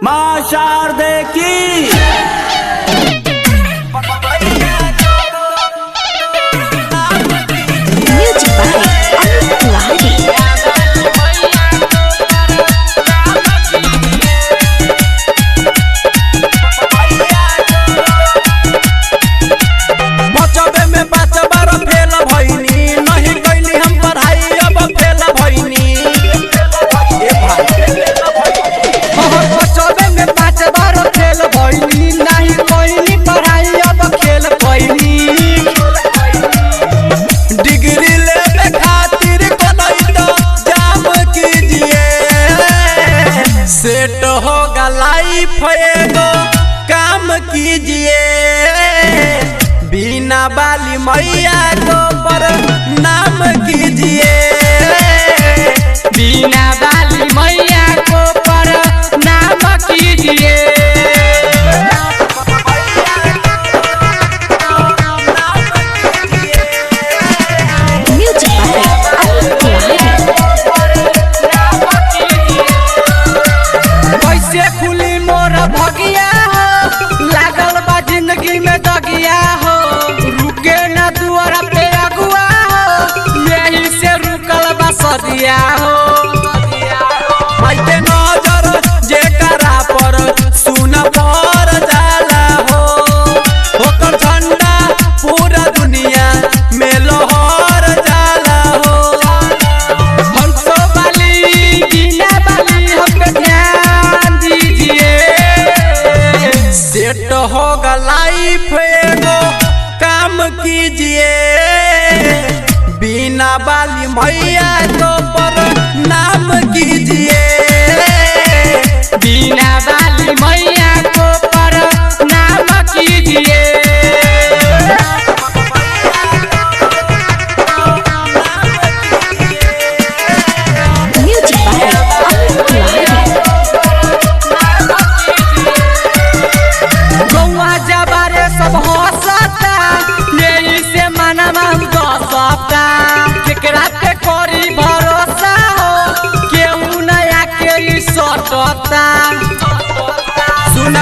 मां शारदे की music by Amit Tiwari. बचबे में 5 बार फेल भइनी, नहीं कैली हम पढ़ाई अब फेल भइनी। बचबे में 5 बार फेल भइनी, नहीं कैली पढ़ाई अब खेल भइनी। डिग्री लेने खातिर कोई तो जाम कीजिए, सेट होगा लाइफ एगो काम कीजिए। बिना बाली मैया को पर नाम कीजिए, बिना बाली मैया को पर नाम कीजिए। Music by Amit Tiwari. कैसे खुली मोर भगिया हो, लागल बा जिंदगी में दगिया हो। रुके न दुआरा पे अगुआ हो, यही से रुकल बा सदिया हो। माइके नजर जेकरा पर सुन पर जाला हो, ओकर झंडा पूरा दुनिया में लहर जाला हो। हंसो वाली जीना वाली हम पे ध्यान दीजिए। सेट होगा लाइफ एगो काम कीजिए, बिना बाली मैया को पर नाम कीजिए। बिना बाली मैया को पर नाम कीजिए। Music by Amit Tiwari. गौआ जबारे सब हंसता, यही से मनवा हम दसता। केकरा पे करी भरोसा हो, केहू नया के सटता। सुन